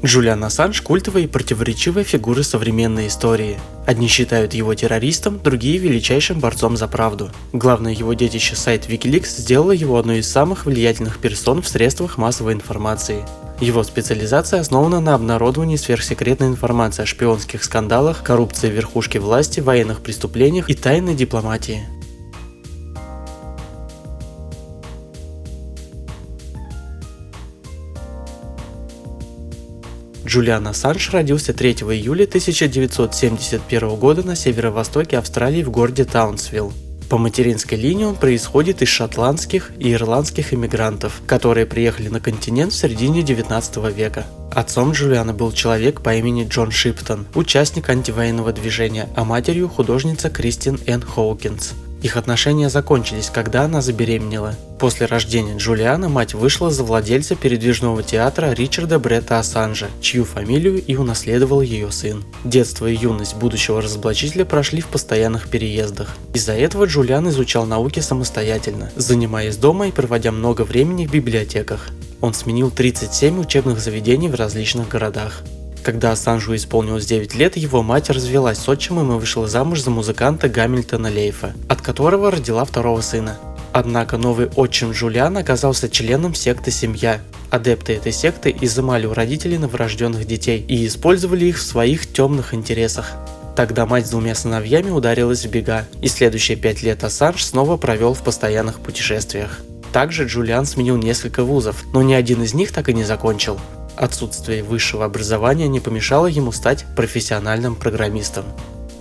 Джулиан Ассанж – культовая и противоречивая фигура современной истории. Одни считают его террористом, другие – величайшим борцом за правду. Главное его детище сайт Wikileaks сделало его одной из самых влиятельных персон в средствах массовой информации. Его специализация основана на обнародовании сверхсекретной информации о шпионских скандалах, коррупции верхушки власти, военных преступлениях и тайной дипломатии. Джулиан Ассанж родился 3 июля 1971 года на северо-востоке Австралии в городе Таунсвилл. По материнской линии он происходит из шотландских и ирландских иммигрантов, которые приехали на континент в середине 19 века. Отцом Джулиана был человек по имени Джон Шиптон, участник антивоенного движения, а матерью художница Кристин Энн Хоукинс. Их отношения закончились, когда она забеременела. После рождения Джулиана мать вышла за владельца передвижного театра Ричарда Бретта Ассанжа, чью фамилию и унаследовал ее сын. Детство и юность будущего разоблачителя прошли в постоянных переездах. Из-за этого Джулиан изучал науки самостоятельно, занимаясь дома и проводя много времени в библиотеках. Он сменил 37 учебных заведений в различных городах. Когда Ассанжу исполнилось 9 лет, его мать развелась с отчимом и вышла замуж за музыканта Гамильтона Лейфа, от которого родила второго сына. Однако новый отчим Джулиана оказался членом секты «Семья». Адепты этой секты изымали у родителей новорожденных детей и использовали их в своих темных интересах. Тогда мать с двумя сыновьями ударилась в бега, и следующие 5 лет Ассанж снова провел в постоянных путешествиях. Также Джулиан сменил несколько вузов, но ни один из них так и не закончил. Отсутствие высшего образования не помешало ему стать профессиональным программистом.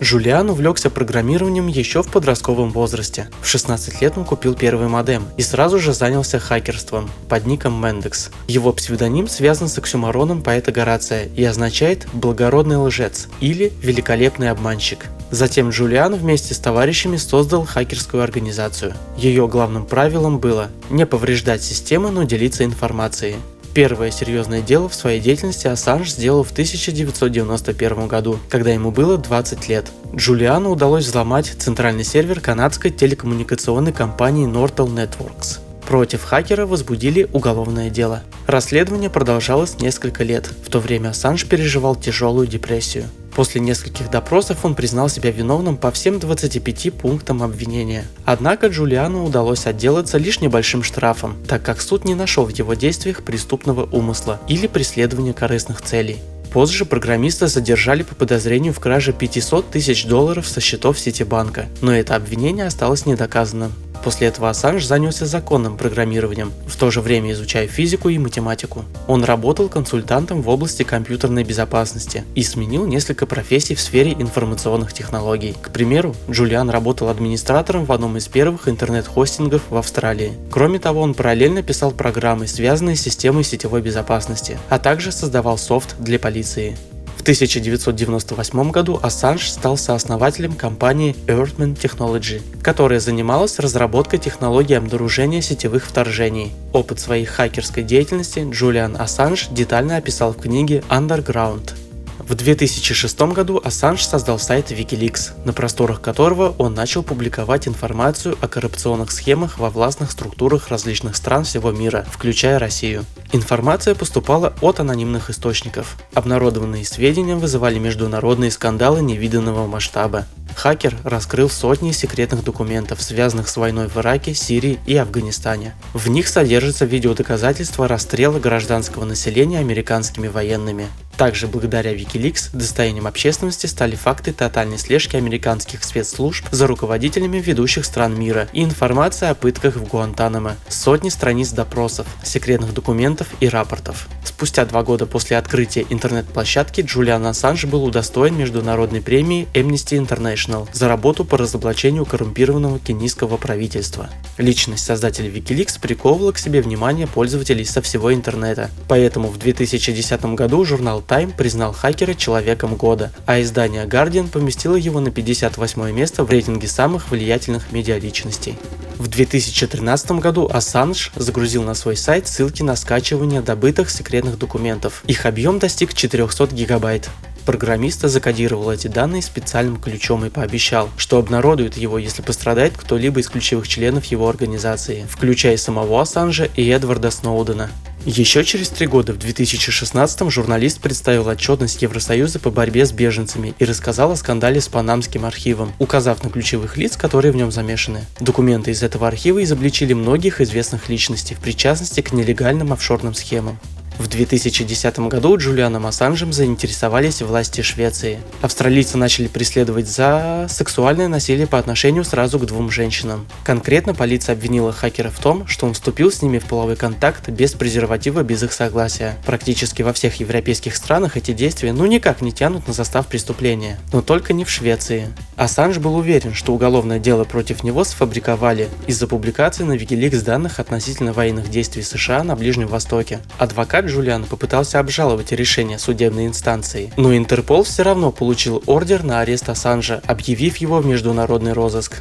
Джулиан увлекся программированием еще в подростковом возрасте. В 16 лет он купил первый модем и сразу же занялся хакерством под ником Mendix. Его псевдоним связан с оксюмороном поэта Горация и означает «благородный лжец» или «великолепный обманщик». Затем Джулиан вместе с товарищами создал хакерскую организацию. Ее главным правилом было не повреждать системы, но делиться информацией. Первое серьезное дело в своей деятельности Ассанж сделал в 1991 году, когда ему было 20 лет. Джулиану удалось взломать центральный сервер канадской телекоммуникационной компании Nortel Networks. Против хакера возбудили уголовное дело. Расследование продолжалось несколько лет. В то время Ассанж переживал тяжелую депрессию. После нескольких допросов он признал себя виновным по всем 25 пунктам обвинения. Однако Джулиану удалось отделаться лишь небольшим штрафом, так как суд не нашел в его действиях преступного умысла или преследования корыстных целей. Позже программиста задержали по подозрению в краже $500 000 со счетов Ситибанка, но это обвинение осталось недоказанным. После этого Ассанж занялся законным программированием, в то же время изучая физику и математику. Он работал консультантом в области компьютерной безопасности и сменил несколько профессий в сфере информационных технологий. К примеру, Джулиан работал администратором в одном из первых интернет-хостингов в Австралии. Кроме того, он параллельно писал программы, связанные с системой сетевой безопасности, а также создавал софт для полиции. В 1998 году Ассанж стал сооснователем компании Earthman Technology, которая занималась разработкой технологий обнаружения сетевых вторжений. Опыт своей хакерской деятельности Джулиан Ассанж детально описал в книге Underground. В 2006 году Ассанж создал сайт Wikileaks, на просторах которого он начал публиковать информацию о коррупционных схемах во властных структурах различных стран всего мира, включая Россию. Информация поступала от анонимных источников. Обнародованные сведения вызывали международные скандалы невиданного масштаба. Хакер раскрыл сотни секретных документов, связанных с войной в Ираке, Сирии и Афганистане. В них содержатся видеодоказательства расстрела гражданского населения американскими военными. Также благодаря Wikileaks достоянием общественности стали факты тотальной слежки американских спецслужб за руководителями ведущих стран мира и информация о пытках в Гуантанамо, сотни страниц допросов, секретных документов и рапортов. Спустя 2 года после открытия интернет-площадки Джулиан Ассанж был удостоен международной премии Amnesty International за работу по разоблачению коррумпированного кенийского правительства. Личность создателя Wikileaks приковывала к себе внимание пользователей со всего интернета, поэтому в 2010 году журнал Time признал хакера человеком года, а издание Guardian поместило его на 58 место в рейтинге самых влиятельных медиаличностей. В 2013 году Ассанж загрузил на свой сайт ссылки на скачивание добытых секретных документов. Их объем достиг 400 гигабайт. Программист закодировал эти данные специальным ключом и пообещал, что обнародует его, если пострадает кто-либо из ключевых членов его организации, включая самого Ассанжа и Эдварда Сноудена. Еще через 3 года, в 2016-м, журналист представил отчетность Евросоюза по борьбе с беженцами и рассказал о скандале с Панамским архивом, указав на ключевых лиц, которые в нем замешаны. Документы из этого архива изобличили многих известных личностей в причастности к нелегальным офшорным схемам. В 2010 году Джулианом Ассанжем заинтересовались власти Швеции. Австралийцы начали преследовать за сексуальное насилие по отношению сразу к 2 женщинам. Конкретно полиция обвинила хакера в том, что он вступил с ними в половой контакт без презерватива, без их согласия. Практически во всех европейских странах эти действия никак не тянут на состав преступления. Но только не в Швеции. Ассанж был уверен, что уголовное дело против него сфабриковали из-за публикации на Wikileaks данных относительно военных действий США на Ближнем Востоке. Адвокат Джулиана попытался обжаловать решение судебной инстанции, но Интерпол все равно получил ордер на арест Ассанжа, объявив его в международный розыск.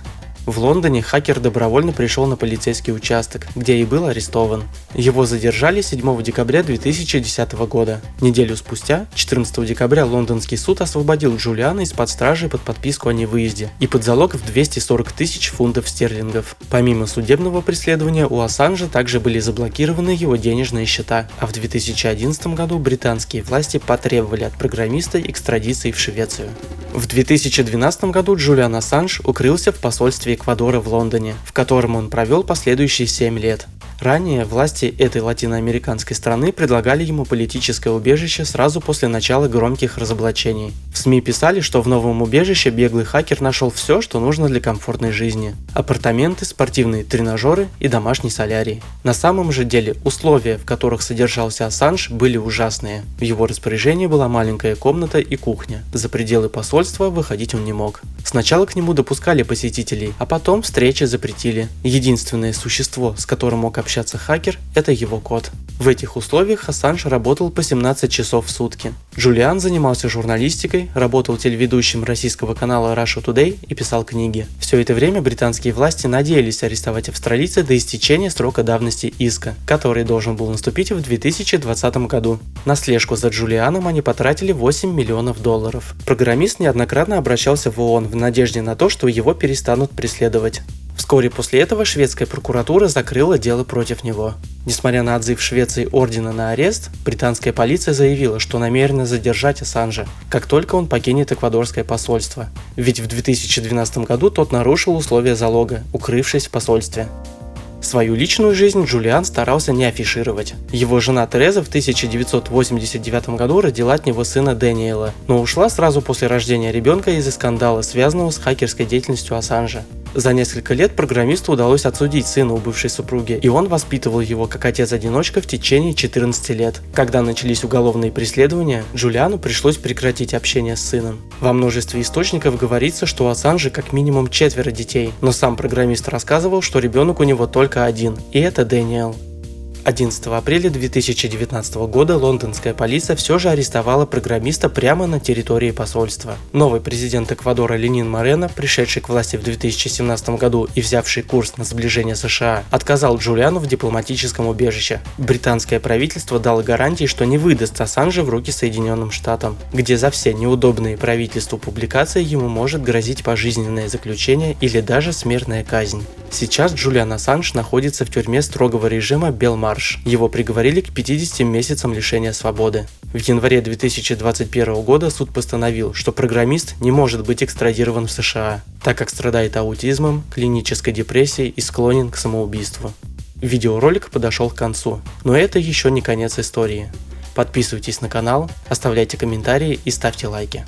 В Лондоне хакер добровольно пришел на полицейский участок, где и был арестован. Его задержали 7 декабря 2010 года. Неделю спустя, 14 декабря, лондонский суд освободил Джулиана из-под стражи под подписку о невыезде и под залог в 240 тысяч фунтов стерлингов. Помимо судебного преследования, у Ассанжа также были заблокированы его денежные счета, а в 2011 году британские власти потребовали от программиста экстрадиции в Швецию. В 2012 году Джулиан Ассанж укрылся в посольстве Эквадора в Лондоне, в котором он провел последующие 7 лет. Ранее власти этой латиноамериканской страны предлагали ему политическое убежище сразу после начала громких разоблачений. В СМИ писали, что в новом убежище беглый хакер нашел все, что нужно для комфортной жизни: апартаменты, спортивные тренажеры и домашний солярий. На самом же деле условия, в которых содержался Ассанж, были ужасные. В его распоряжении была маленькая комната и кухня. За пределы посольства выходить он не мог. Сначала к нему допускали посетителей, а потом встречи запретили. Единственное существо, с которым мог общаться хакер, это его кот. В этих условиях Ассанж работал по 17 часов в сутки. Джулиан занимался журналистикой, работал телеведущим российского канала Russia Today и писал книги. Все это время британские власти надеялись арестовать австралийца до истечения срока давности иска, который должен был наступить в 2020 году. На слежку за Джулианом они потратили $8 миллионов. Программист неоднократно обращался в ООН в надежде на то, что его перестанут преследовать. Вскоре после этого шведская прокуратура закрыла дело против него. Несмотря на отзыв Швеции ордена на арест, британская полиция заявила, что намерена задержать Ассанжа, как только он покинет эквадорское посольство. Ведь в 2012 году тот нарушил условия залога, укрывшись в посольстве. Свою личную жизнь Джулиан старался не афишировать. Его жена Тереза в 1989 году родила от него сына Дэниела, но ушла сразу после рождения ребенка из-за скандала, связанного с хакерской деятельностью Ассанжа. За несколько лет программисту удалось отсудить сына у бывшей супруги, и он воспитывал его как отец-одиночка в течение 14 лет. Когда начались уголовные преследования, Джулиану пришлось прекратить общение с сыном. Во множестве источников говорится, что у Ассанжа как минимум 4 детей, но сам программист рассказывал, что ребенок у него только один, и это Дэниел. 11 апреля 2019 года лондонская полиция все же арестовала программиста прямо на территории посольства. Новый президент Эквадора Ленин Морено, пришедший к власти в 2017 году и взявший курс на сближение США, отказал Джулиану в дипломатическом убежище. Британское правительство дало гарантии, что не выдаст Ассанжа в руки Соединенным Штатам, где за все неудобные правительству публикации ему может грозить пожизненное заключение или даже смертная казнь. Сейчас Джулиан Ассанж находится в тюрьме строгого режима Белмарш. Его приговорили к 50 месяцам лишения свободы. В январе 2021 года суд постановил, что программист не может быть экстрадирован в США, так как страдает аутизмом, клинической депрессией и склонен к самоубийству. Видеоролик подошел к концу, но это еще не конец истории. Подписывайтесь на канал, оставляйте комментарии и ставьте лайки.